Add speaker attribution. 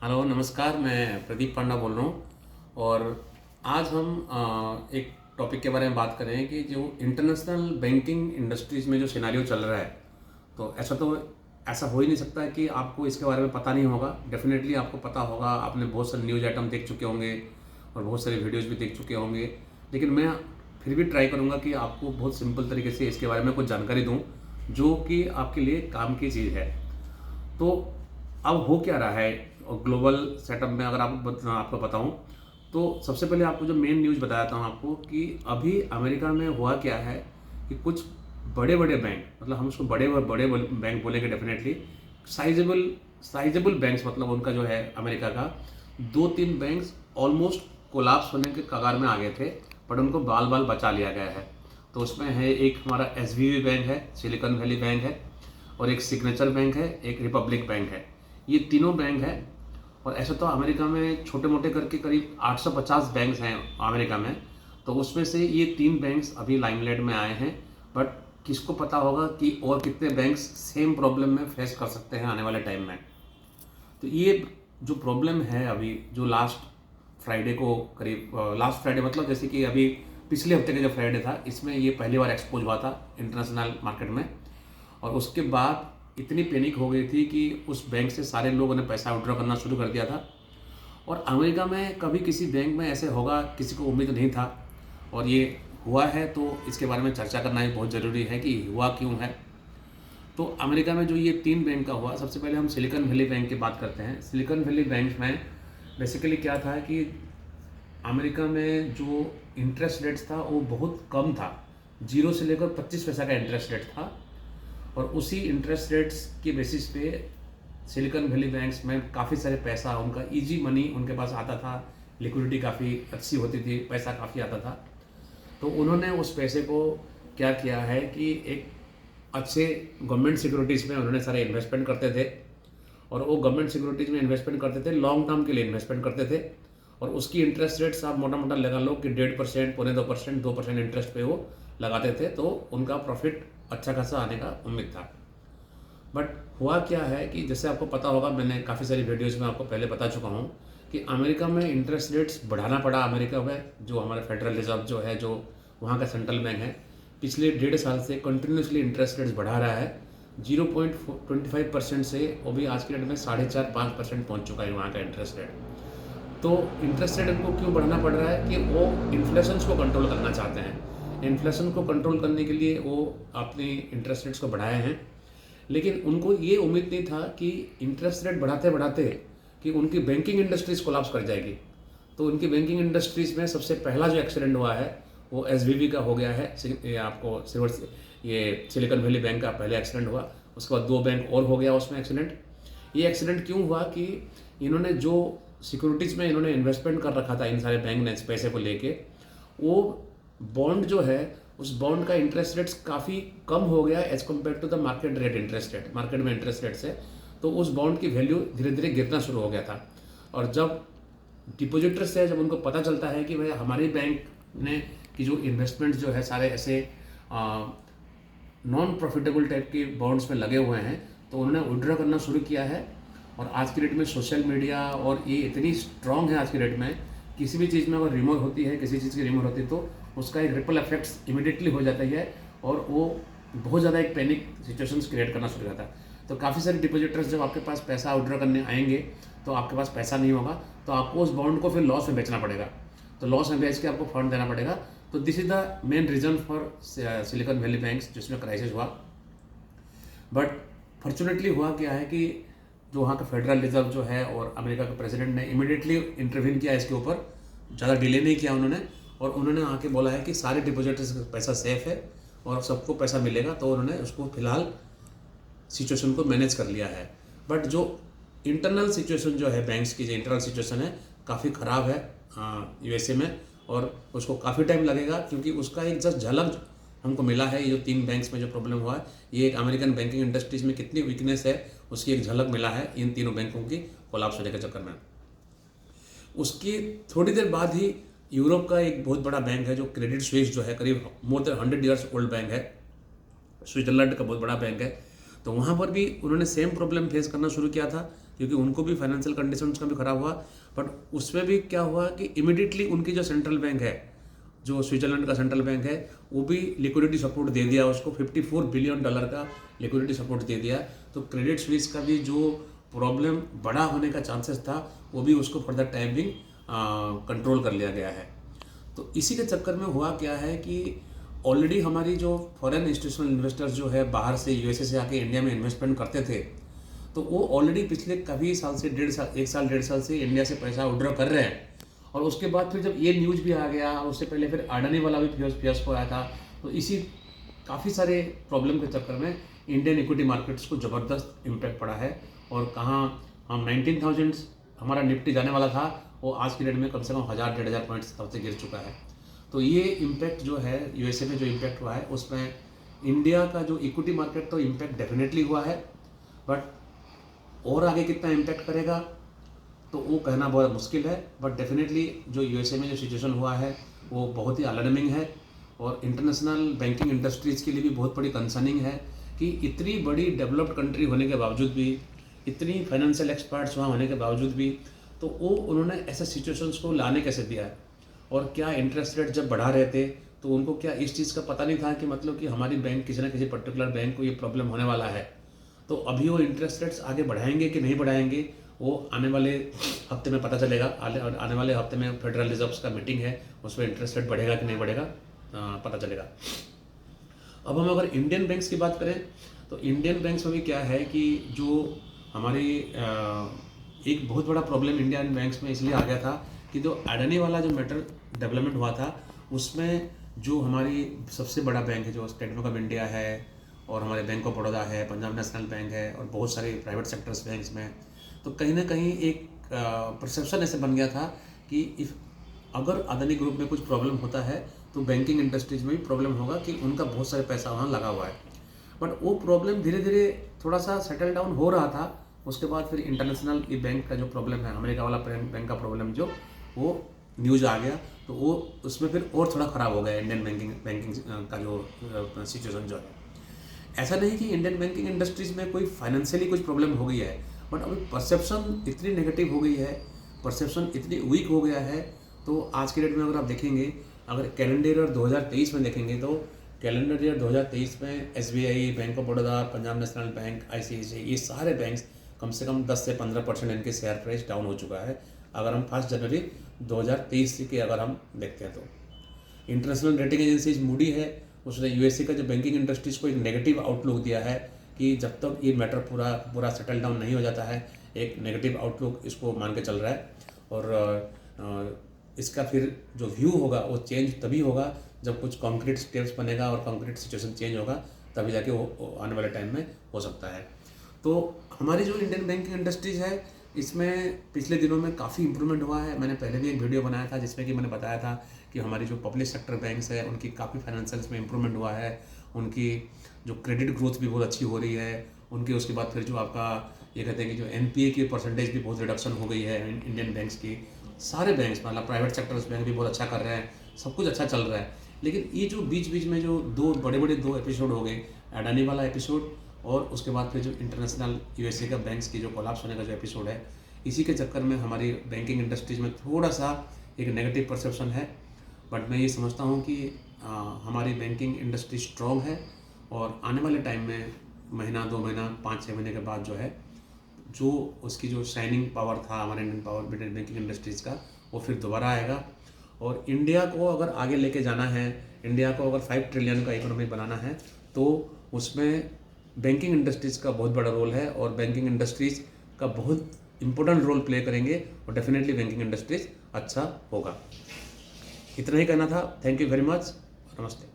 Speaker 1: Hello नमस्कार, मैं प्रदीप पांडा बोल रहा हूँ। और आज हम एक टॉपिक के बारे में बात करें कि जो इंटरनेशनल बैंकिंग इंडस्ट्रीज़ में जो सिनेरियो चल रहा है, तो ऐसा हो ही नहीं सकता है कि आपको इसके बारे में पता नहीं होगा। डेफिनेटली आपको पता होगा, आपने बहुत सारे न्यूज़ आइटम देख चुके होंगे और बहुत सारे वीडियोज़ भी देख चुके होंगे। लेकिन मैं फिर भी ट्राई करूँगा कि आपको बहुत सिंपल तरीके से इसके बारे में कुछ जानकारी दूँ जो कि आपके लिए काम की चीज़ है। तो अब हो क्या रहा है ग्लोबल सेटअप में, अगर आपको बताऊं तो सबसे पहले आपको जो मेन न्यूज़ बताता हूं आपको कि अभी अमेरिका में हुआ क्या है कि कुछ बड़े बड़े बैंक, मतलब हम उसको बड़े बड़े बैंक बोलेंगे डेफिनेटली, साइजेबल साइजेबल बैंक्स, मतलब उनका जो है अमेरिका का दो तीन बैंक्स ऑलमोस्ट कोलाप्स होने के कगार में आ गए थे, बट उनको बाल बाल बचा लिया गया है। तो उसमें है एक हमारा एसवीबी बैंक है, सिलिकॉन वैली बैंक है, और एक सिग्नेचर बैंक है, एक रिपब्लिक बैंक है। ये तीनों बैंक हैं। और ऐसे तो अमेरिका में छोटे मोटे करके करीब 850 बैंक्स हैं अमेरिका में, तो उसमें से ये तीन बैंक्स अभी लाइमलाइट में आए हैं। बट किसको पता होगा कि और कितने बैंक्स सेम प्रॉब्लम में फेस कर सकते हैं आने वाले टाइम में। तो ये जो प्रॉब्लम है अभी, जो लास्ट फ्राइडे को करीब लास्ट फ्राइडे मतलब जैसे कि अभी पिछले हफ्ते का जो फ्राइडे था, इसमें ये पहली बार एक्सपोज हुआ था इंटरनेशनल मार्केट में। और उसके बाद इतनी पैनिक हो गई थी कि उस बैंक से सारे लोगों ने पैसा विड्रॉ करना शुरू कर दिया था। और अमेरिका में कभी किसी बैंक में ऐसे होगा किसी को उम्मीद नहीं था, और ये हुआ है, तो इसके बारे में चर्चा करना ही बहुत ज़रूरी है कि हुआ क्यों है। तो अमेरिका में जो ये तीन बैंक का हुआ, सबसे पहले हम सिलिकॉन वैली बैंक की बात करते हैं। सिलिकॉन वैली बैंक में बेसिकली क्या था कि अमेरिका में जो इंटरेस्ट रेट था वो बहुत कम था, 0 से लेकर 25 पैसा का इंटरेस्ट रेट था। और उसी इंटरेस्ट रेट्स के बेसिस पे सिलिकॉन वैली बैंक्स में काफ़ी सारे पैसा, उनका इजी मनी उनके पास आता था, लिक्विडिटी काफ़ी अच्छी होती थी, पैसा काफ़ी आता था। तो उन्होंने उस पैसे को क्या किया है कि एक अच्छे गवर्नमेंट सिक्योरिटीज़ में उन्होंने सारे इन्वेस्टमेंट करते थे। और वो गवर्नमेंट सिक्योरिटीज़ में इन्वेस्टमेंट करते थे, लॉन्ग टर्म के लिए इन्वेस्टमेंट करते थे। और उसकी इंटरेस्ट रेट्स आप मोटा मोटा लगा लो कि 1.5%, 2%, 2% इंटरेस्ट पे वो लगाते थे, तो उनका प्रॉफिट अच्छा खासा आने का उम्मीद था। बट हुआ क्या है कि जैसे आपको पता होगा, मैंने काफ़ी सारी वीडियोज़ में आपको पहले बता चुका हूँ कि अमेरिका में इंटरेस्ट रेट्स बढ़ाना पड़ा। अमेरिका में जो हमारा फेडरल रिजर्व जो है, जो वहाँ का सेंट्रल बैंक है, पिछले 1.5 साल से कंटिन्यूसली इंटरेस्ट रेट्स बढ़ा रहा है। 0.25% से वो भी आज के डेट में 4.5-5% पहुँच चुका है वहाँ का इंटरेस्ट रेट। तो इंटरेस्ट रेट उनको क्यों बढ़ाना पड़ रहा है कि वो इन्फ्लेशन को कंट्रोल करना चाहते हैं। इन्फ्लेशन को कंट्रोल करने के लिए वो अपनी इंटरेस्ट रेट्स को बढ़ाए हैं। लेकिन उनको ये उम्मीद नहीं था कि इंटरेस्ट रेट बढ़ाते बढ़ाते कि उनकी बैंकिंग इंडस्ट्रीज कोलैप्स कर जाएगी। तो उनकी बैंकिंग इंडस्ट्रीज में सबसे पहला जो एक्सीडेंट हुआ है वो एसवीबी का हो गया है। ये आपको ये सिलिकॉन वैली बैंक का पहले एक्सीडेंट हुआ, उसके बाद 2 बैंक और हो गया उसमें एक्सीडेंट। ये एक्सीडेंट क्यों हुआ कि इन्होंने जो सिक्योरिटीज़ में इन्होंने इन्वेस्टमेंट कर रखा था इन सारे बैंक ने इस पैसे को लेके, वो बॉन्ड जो है उस बॉन्ड का इंटरेस्ट रेट्स काफ़ी कम हो गया as compare to the market rate interest rate, market में इंटरेस्ट रेट से। तो उस बॉन्ड की वैल्यू धीरे धीरे गिरना शुरू हो गया था। और जब डिपोजिटर्स से जब उनको पता चलता है कि भाई हमारी बैंक ने की जो इन्वेस्टमेंट जो है सारे ऐसे नॉन प्रॉफिटेबल टाइप के बॉन्ड्स में लगे हुए हैं, तो उन्होंने विड्रॉ करना शुरू किया है। और आज की डेट में सोशल मीडिया और ये इतनी स्ट्रांग है आज की डेट में, किसी भी चीज़ में अगर रिमूव होती है, किसी चीज़ की रिमूव होती है, तो उसका एक रिपल इफेक्ट्स इमीडिएटली हो जाता है और वो बहुत ज़्यादा एक पैनिक सिचुएशंस क्रिएट करना शुरू करता है। तो काफ़ी सारे डिपोजिटर्स जब आपके पास पैसा विड्रॉ करने आएंगे तो आपके पास पैसा नहीं होगा, तो आपको उस बॉन्ड को फिर लॉस में बेचना पड़ेगा। तो लॉस में बेच के आपको फंड देना पड़ेगा। तो this is the main reason for Silicon Valley banks जिसमें क्राइसिस हुआ। बट फॉर्चुनेटली हुआ क्या है कि जो वहाँ का फेडरल रिजर्व जो है और अमेरिका के प्रेसिडेंट ने इमीडिएटली इंटरवीन किया इसके ऊपर, ज़्यादा डिले नहीं किया उन्होंने। और उन्होंने आके बोला है कि सारे डिपोजिटर्स का पैसा सेफ है और सबको पैसा मिलेगा। तो उन्होंने उसको फिलहाल सिचुएशन को मैनेज कर लिया है। बट जो इंटरनल सिचुएशन जो है बैंक्स की, जो इंटरनल सिचुएशन है काफ़ी ख़राब है यूएसए में, और उसको काफ़ी टाइम लगेगा क्योंकि उसका एक जस्ट झलक हमको मिला है। ये जो 3 बैंक्स में जो प्रॉब्लम हुआ है, ये एक अमेरिकन बैंकिंग इंडस्ट्रीज में कितनी वीकनेस है उसकी एक झलक मिला है इन तीनों बैंकों की कोलैप्स होने के चक्कर में। उसकी थोड़ी देर बाद ही यूरोप का एक बहुत बड़ा बैंक है जो क्रेडिट स्विस जो है, करीब more than 100 years old bank है, स्विट्जरलैंड का बहुत बड़ा बैंक है। तो वहाँ पर भी उन्होंने सेम प्रॉब्लम फेस करना शुरू किया था क्योंकि उनको भी फाइनेंशियल कंडीशंस का भी खराब हुआ। बट उसमें भी क्या हुआ कि इमिडिएटली उनकी जो सेंट्रल बैंक है, जो स्विट्जरलैंड का सेंट्रल बैंक है, वो भी लिक्विडिटी सपोर्ट दे दिया उसको, $54 बिलियन का लिक्विडिटी सपोर्ट दे दिया। तो क्रेडिट स्विस का भी जो प्रॉब्लम बड़ा होने का चांसेस था, वो भी उसको for the time being control कर लिया गया है। तो इसी के चक्कर में हुआ क्या है कि ऑलरेडी हमारी जो फॉरेन इंस्टीट्यूशनल इन्वेस्टर्स जो है बाहर से यूएसए से आके इंडिया में इन्वेस्टमेंट करते थे, तो वो ऑलरेडी पिछले कभी साल से एक साल डेढ़ साल से इंडिया से पैसा विड्रॉ कर रहे हैं। और उसके बाद फिर जब ये न्यूज़ भी आ गया, और उससे पहले फिर अडानी वाला भी फियास्को आया था, तो इसी काफ़ी सारे प्रॉब्लम के चक्कर में इंडियन इक्विटी मार्केट्स को ज़बरदस्त इम्पैक्ट पड़ा है। और कहाँ हम 19,000 हमारा निफ्टी जाने वाला था, वो आज की डेट में कम से कम 1,000-1,500 पॉइंट्स तब से गिर चुका है। तो ये इम्पैक्ट जो है यूएसए में जो इम्पैक्ट हुआ है, उसमें इंडिया का जो इक्विटी मार्केट तो इम्पैक्ट डेफिनेटली हुआ है, बट और आगे कितना इम्पैक्ट करेगा तो वो कहना बहुत मुश्किल है। बट डेफिनेटली जो यूएसए में जो सिचुएशन हुआ है वो बहुत ही अलार्मिंग है, और इंटरनेशनल बैंकिंग इंडस्ट्रीज़ के लिए भी बहुत बड़ी कंसर्निंग है कि इतनी बड़ी डेवलप्ड कंट्री होने के बावजूद भी, इतनी फाइनेंशियल एक्सपर्ट्स वहाँ होने के बावजूद भी, तो वो उन्होंने ऐसे सिचुएशंस को लाने कैसे दिया है। और क्या इंटरेस्ट रेट जब बढ़ा रहे थे तो उनको क्या इस चीज़ का पता नहीं था कि मतलब कि हमारी बैंक किसी ना किसी पर्टिकुलर बैंक को ये प्रॉब्लम होने वाला है। तो अभी वो इंटरेस्ट रेट्स आगे बढ़ाएंगे कि नहीं बढ़ाएंगे, वो आने वाले हफ्ते में पता चलेगा। आने वाले हफ्ते में फेडरल रिजर्व्स का मीटिंग है, उसमें इंटरेस्ट रेट बढ़ेगा कि नहीं बढ़ेगा पता चलेगा। अब हम अगर इंडियन बैंक्स की बात करें तो इंडियन बैंक्स में भी क्या है कि जो हमारी एक बहुत बड़ा प्रॉब्लम इंडियन बैंक्स में इसलिए आ गया था कि जो अडानी वाला जो मैटर डेवलपमेंट हुआ था, उसमें जो हमारी सबसे बड़ा बैंक है जो स्टेट बैंक ऑफ इंडिया है, और हमारे बैंक ऑफ बड़ौदा है, पंजाब नेशनल बैंक है, और बहुत सारे प्राइवेट सेक्टर्स बैंक्स में, तो कहीं ना कहीं एक परसेप्शन ऐसे बन गया था कि अगर अदानी ग्रुप में कुछ प्रॉब्लम होता है तो बैंकिंग इंडस्ट्रीज में भी प्रॉब्लम होगा कि उनका बहुत सारे पैसा वहाँ लगा हुआ है। बट वो प्रॉब्लम धीरे धीरे थोड़ा सा सेटल डाउन हो रहा था। उसके बाद फिर इंटरनेशनल ये बैंक का जो प्रॉब्लम है, अमेरिका वाला बैंक का प्रॉब्लम जो वो न्यूज़ आ गया, तो वो उसमें फिर और थोड़ा ख़राब हो गया इंडियन बैंकिंग का जो सिचुएशन जो है। ऐसा नहीं कि इंडियन बैंकिंग इंडस्ट्रीज़ में कोई फाइनेंशियली कुछ प्रॉब्लम हो गई है, बट अभी परसेप्शन इतनी नेगेटिव हो गई है, परसेप्शन इतनी वीक हो गया है। तो आज के डेट में अगर आप देखेंगे, अगर कैलेंडर ईयर 2023 में देखेंगे, तो कैलेंडर ईयर 2023 में SBI, bank of Baroda, Punjab national bank, ICICI, ये सारे बैंक्स कम से कम 10 से 15% इनके शेयर प्राइस डाउन हो चुका है। अगर हम 1 जनवरी 2023 के अगर हम देखते हैं तो इंटरनेशनल रेटिंग एजेंसीज मूडी है, उसने यूएसए का जो बैंकिंग इंडस्ट्रीज को एक नेगेटिव आउटलुक दिया है कि जब तक ये मैटर पूरा सेटल डाउन नहीं हो जाता है, एक नेगेटिव आउटलुक इसको मान के चल रहा है। और इसका फिर जो व्यू होगा वो चेंज तभी होगा जब कुछ कॉन्क्रीट स्टेप्स बनेगा और कॉन्क्रीट सिचुएशन चेंज होगा, तभी जाके वो आने वाले टाइम में हो सकता है। तो हमारी जो इंडियन बैंकिंग इंडस्ट्रीज है, इसमें पिछले दिनों में काफ़ी इंप्रूवमेंट हुआ है। मैंने पहले भी एक वीडियो बनाया था जिसमें कि मैंने बताया था कि हमारी जो पब्लिक सेक्टर बैंक्स है उनकी काफ़ी फाइनेंशियल्स में इंप्रूवमेंट हुआ है, उनकी जो क्रेडिट ग्रोथ भी बहुत अच्छी हो रही है उनकी। उसके बाद फिर जो आपका ये कहते हैं कि जो एनपीए की परसेंटेज भी बहुत रिडक्शन हो गई है इंडियन बैंक्स की। सारे बैंक्स मतलब प्राइवेट सेक्टर्स बैंक भी बहुत अच्छा कर रहे हैं, सब कुछ अच्छा चल रहा है। लेकिन ये जो बीच बीच में जो दो बड़े एपिसोड हो गए, अडानी वाला एपिसोड और उसके बाद फिर जो इंटरनेशनल यूएसए का बैंक्स की जो कोलैप्स होने का जो एपिसोड है, इसी के चक्कर में हमारी बैंकिंग इंडस्ट्रीज में थोड़ा सा एक नेगेटिव परसेप्शन है। बट मैं ये समझता हूँ कि हमारी बैंकिंग इंडस्ट्री स्ट्रॉन्ग है, और आने वाले टाइम में महीना 2 महीना 5-6 महीने के बाद जो है, जो उसकी जो शाइनिंग पावर था हमारे इंडियन बैंकिंग इंडस्ट्रीज़ का, वो फिर दोबारा आएगा। और इंडिया को अगर आगे लेके जाना है, इंडिया को अगर 5 ट्रिलियन का इकोनॉमी बनाना है, तो उसमें बैंकिंग इंडस्ट्रीज़ का बहुत बड़ा रोल है, और बैंकिंग इंडस्ट्रीज़ का बहुत इंपॉर्टेंट रोल प्ले करेंगे, और डेफिनेटली बैंकिंग इंडस्ट्रीज अच्छा होगा। इतना ही कहना था। Thank you very much. नमस्ते।